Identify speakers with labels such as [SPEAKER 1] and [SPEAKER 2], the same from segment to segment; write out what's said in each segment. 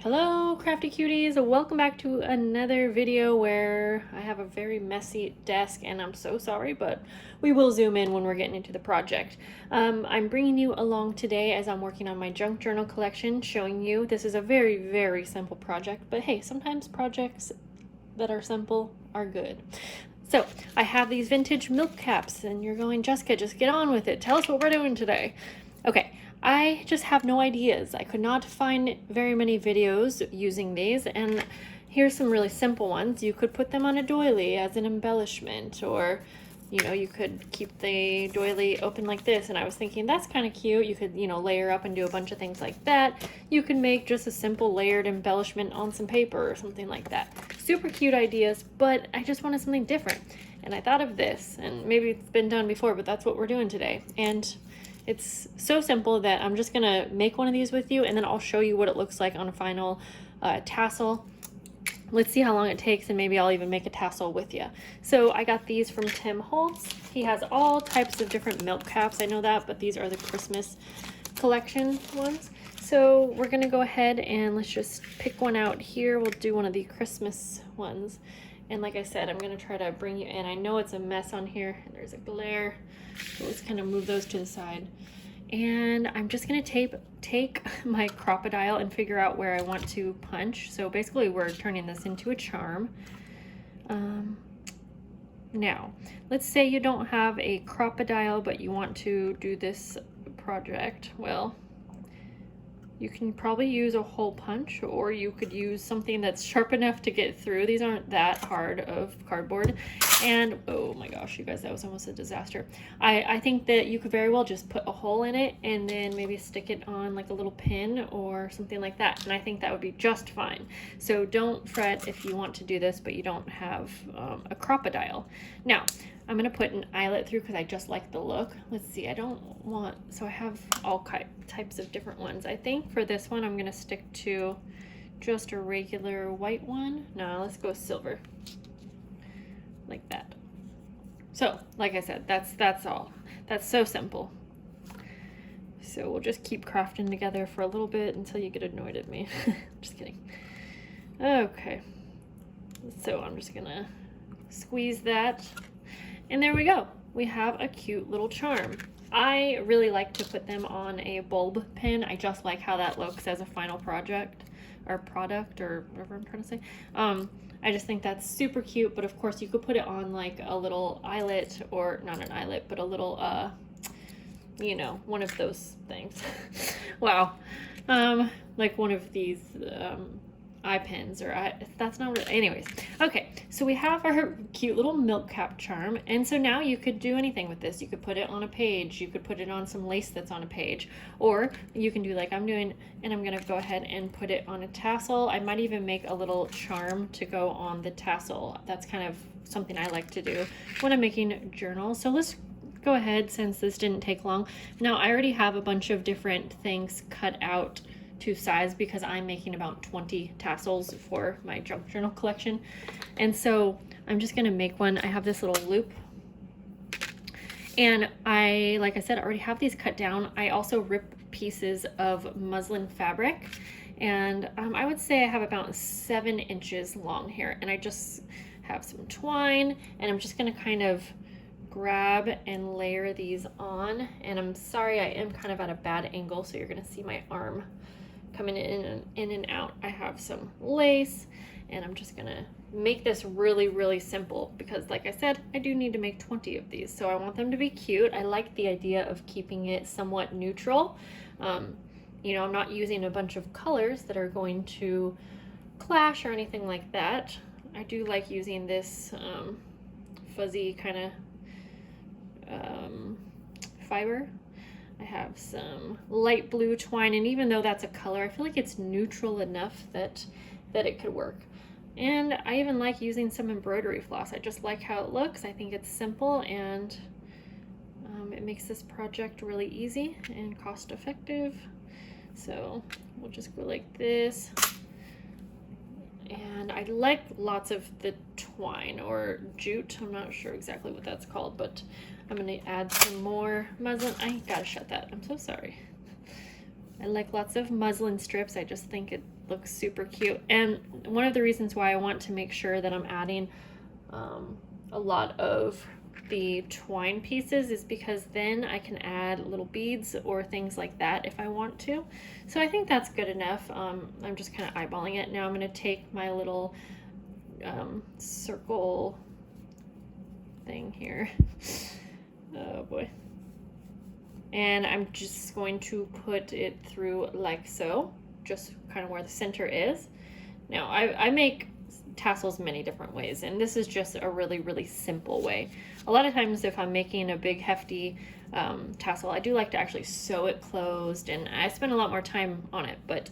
[SPEAKER 1] Hello crafty cuties, welcome back to another video where I have a very messy desk and I'm so sorry, but we will zoom in when we're getting into the project. I'm bringing you along today as I'm working on my junk journal collection, showing you this is a very simple project, but hey, sometimes projects that are simple are good. So I have these vintage milk caps and you're going, Jessica, just get on with it. Tell us what we're doing today. Okay. I just have no ideas. I could not find very many videos using these, and here's some really simple ones. You could put them on a doily as an embellishment, or you could keep the doily open like this, and I was thinking that's kind of cute. You could layer up and do a bunch of things like that. You can make just a simple layered embellishment on some paper or something like that. Super cute ideas, but I just wanted something different, and I thought of this, and maybe it's been done before, but that's what we're doing today. And it's so simple that I'm just gonna make one of these with you, and then I'll show you what it looks like on a final tassel. Let's see how long it takes, and maybe I'll even make a tassel with you. So I got these from Holtz. He has all types of different milk caps, I know that, but these are the Christmas collection ones. So we're gonna go ahead and let's just pick one out here. We'll do one of the Christmas ones. And like I said, I'm gonna try to bring you in. I know it's a mess on here, and there's a glare. So let's kind of move those to the side. And I'm just gonna take my crocodile and figure out where I want to punch. So basically we're turning this into a charm. Now, let's say you don't have a crocodile, but you want to do this project. Well, you can probably use a hole punch, or you could use something that's sharp enough to get through. These aren't that hard of cardboard. And oh my gosh, you guys, that was almost a disaster. I think that you could very well just put a hole in it and then maybe stick it on like a little pin or something like that. And I think that would be just fine. So don't fret if you want to do this, but you don't have a crocodile. Now, I'm gonna put an eyelet through because I just like the look. Let's see, so I have all types of different ones. I think for this one, I'm gonna stick to just a regular white one. No, let's go silver, like that. So, like I said, that's all. That's so simple. So we'll just keep crafting together for a little bit until you get annoyed at me. Just kidding. Okay, so I'm just gonna squeeze that. And there we go. We have a cute little charm. I really like to put them on a bulb pin. I just like how that looks as a final project or product or whatever I'm trying to say. I just think that's super cute, but of course you could put it on like a little eyelet, or not an eyelet, but a little, one of those things. Wow. Like one of these, eye pins, or that's not really, anyways. Okay, so we have our cute little milk cap charm, and so now you could do anything with this. You could put it on a page, you could put it on some lace that's on a page, or you can do like I'm doing, and I'm gonna go ahead and put it on a tassel. I might even make a little charm to go on the tassel. That's kind of something I like to do when I'm making journals. So let's go ahead, since this didn't take long. Now I already have a bunch of different things cut out to size because I'm making about 20 tassels for my junk journal collection. And so I'm just gonna make one. I have this little loop, and like I said, I already have these cut down. I also rip pieces of muslin fabric, and I would say I have about 7 inches long here, and I just have some twine, and I'm just gonna kind of grab and layer these on. And I'm sorry, I am kind of at a bad angle, so you're gonna see my arm coming in and out. I have some lace, and I'm just gonna make this really simple because, like I said, I do need to make 20 of these, so I want them to be cute. I like the idea of keeping it somewhat neutral. I'm not using a bunch of colors that are going to clash or anything like that. I do like using this fuzzy kind of fiber. I have some light blue twine, and even though that's a color, I feel like it's neutral enough that it could work. And I even like using some embroidery floss. I just like how it looks. I think it's simple, and it makes this project really easy and cost effective. So we'll just go like this. And I like lots of the twine or jute. I'm not sure exactly what that's called, but I'm gonna add some more muslin. I gotta shut that. I'm so sorry. I like lots of muslin strips. I just think it looks super cute. And one of the reasons why I want to make sure that I'm adding a lot of the twine pieces is because then I can add little beads or things like that if I want to. So I think that's good enough. I'm just kind of eyeballing it. Now I'm going to take my little circle thing here. Oh boy. And I'm just going to put it through like so, just kind of where the center is. Now I make tassels many different ways, and this is just a really, really simple way. A lot of times if I'm making a big hefty tassel, I do like to actually sew it closed, and I spend a lot more time on it, but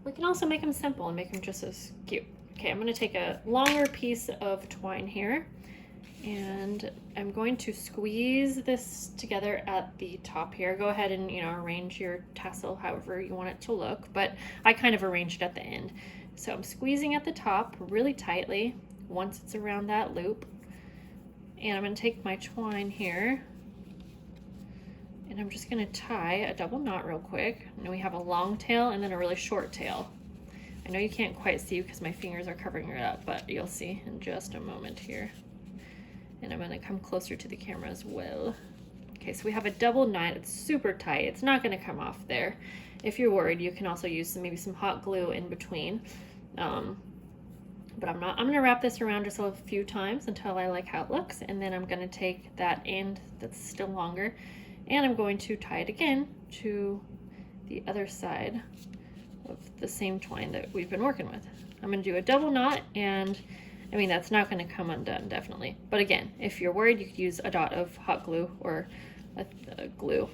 [SPEAKER 1] we can also make them simple and make them just as cute. Okay, I'm going to take a longer piece of twine here, and I'm going to squeeze this together at the top here. Go ahead and, you know, arrange your tassel however you want it to look, but I kind of arranged at the end. So I'm squeezing at the top really tightly once it's around that loop. And I'm going to take my twine here, and I'm just going to tie a double knot real quick. And we have a long tail and then a really short tail. I know you can't quite see because my fingers are covering it up, but you'll see in just a moment here. And I'm going to come closer to the camera as well. Okay, so we have a double knot. It's super tight. It's not going to come off there. If you're worried, you can also use maybe some hot glue in between. But I'm not. I'm going to wrap this around just a few times until I like how it looks. And then I'm going to take that end that's still longer, and I'm going to tie it again to the other side of the same twine that we've been working with. I'm going to do a double knot, and I mean, that's not going to come undone, definitely. But again, if you're worried, you could use a dot of hot glue or a glue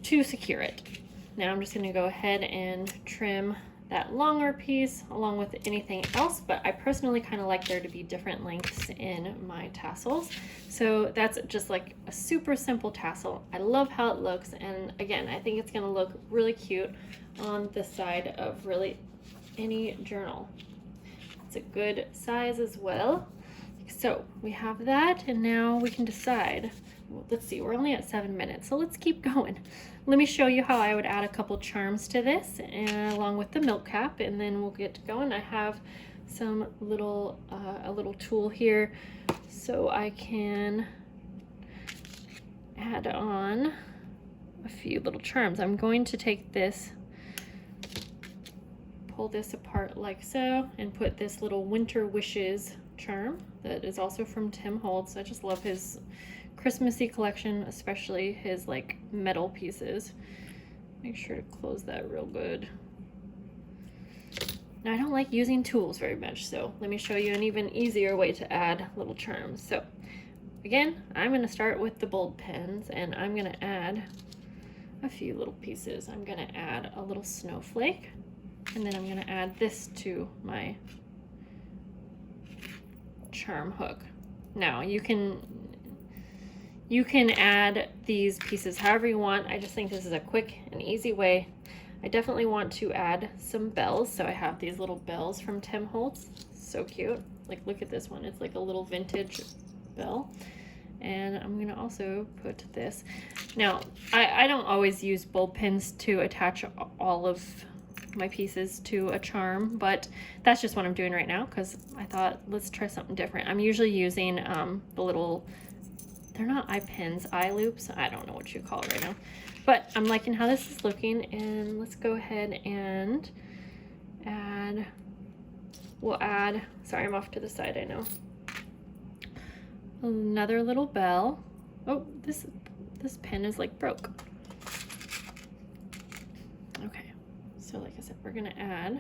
[SPEAKER 1] to secure it. Now I'm just going to go ahead and trim that longer piece along with anything else, but I personally kind of like there to be different lengths in my tassels. So that's just like a super simple tassel. I love how it looks, and again, I think it's going to look really cute on the side of really any journal. It's a good size as well. So we have that, and now we can decide. Well, let's see, we're only at 7 minutes, so let's keep going. Let me show you how I would add a couple charms to this, and along with the milk cap, and then we'll get going. I have some little a little tool here so I can add on a few little charms. I'm going to take this, pull this apart like so, and put this little Winter Wishes charm that is also from Tim Holtz. I just love his Christmassy collection, especially his like metal pieces. Make sure to close that real good. Now I don't like using tools very much, so let me show you an even easier way to add little charms. So again, I'm going to start with the bulb pens, and I'm going to add a few little pieces. I'm going to add a little snowflake, and then I'm going to add this to my charm hook. Now you can add these pieces however you want. I just think this is a quick and easy way. I definitely want to add some bells, so I have these little bells from Tim Holtz. So cute. Like, look at this one. It's like a little vintage bell. And I'm gonna also put this. Now, I don't always use bulb pins to attach all of my pieces to a charm, but that's just what I'm doing right now because I thought, let's try something different. I'm usually using the little, they're not eye pins, eye loops. I don't know what you call it right now, but I'm liking how this is looking. And let's go ahead and add, we'll add, sorry, I'm off to the side, I know. Another little bell. Oh, this pen is like broke. Okay, so like I said, we're gonna add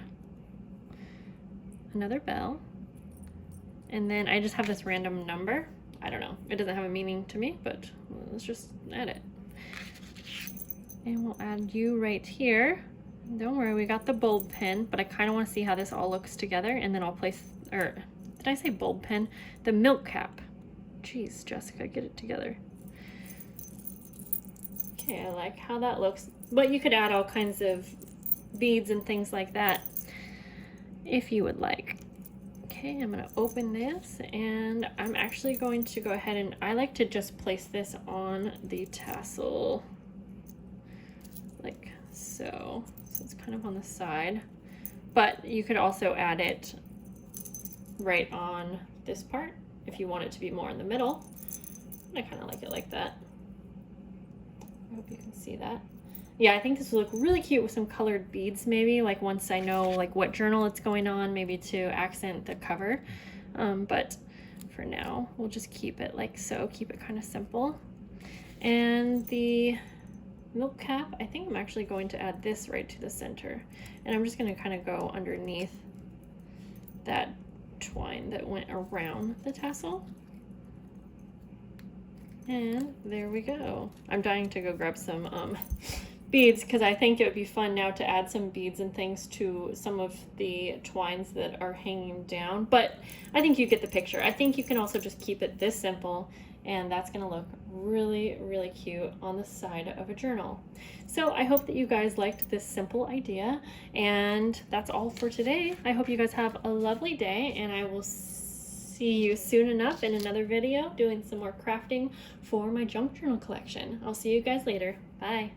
[SPEAKER 1] another bell, and then I just have this random number. I don't know, it doesn't have a meaning to me, but let's just add it. And we'll add you right here. Don't worry, we got the bulb pen, but I kind of want to see how this all looks together, and then I'll place, or did I say bulb pen? The milk cap. Jeez, Jessica, get it together. Okay, I like how that looks, but you could add all kinds of beads and things like that if you would like. Okay, I'm going to open this, and I'm actually going to go ahead and I like to just place this on the tassel like So it's kind of on the side, but you could also add it right on this part if you want it to be more in the middle. I kind of like it like that. I hope you can see that. Yeah, I think this will look really cute with some colored beads maybe, like once I know like what journal it's going on, maybe to accent the cover. But for now, we'll just keep it like so, keep it kind of simple. And the milk cap, I think I'm actually going to add this right to the center. And I'm just going to kind of go underneath that twine that went around the tassel. And there we go. I'm dying to go grab some beads because I think it would be fun now to add some beads and things to some of the twines that are hanging down. But I think you get the picture. I think you can also just keep it this simple, and that's going to look really, really cute on the side of a journal. So I hope that you guys liked this simple idea, and that's all for today. I hope you guys have a lovely day, and I will see you soon enough in another video doing some more crafting for my junk journal collection. I'll see you guys later. Bye.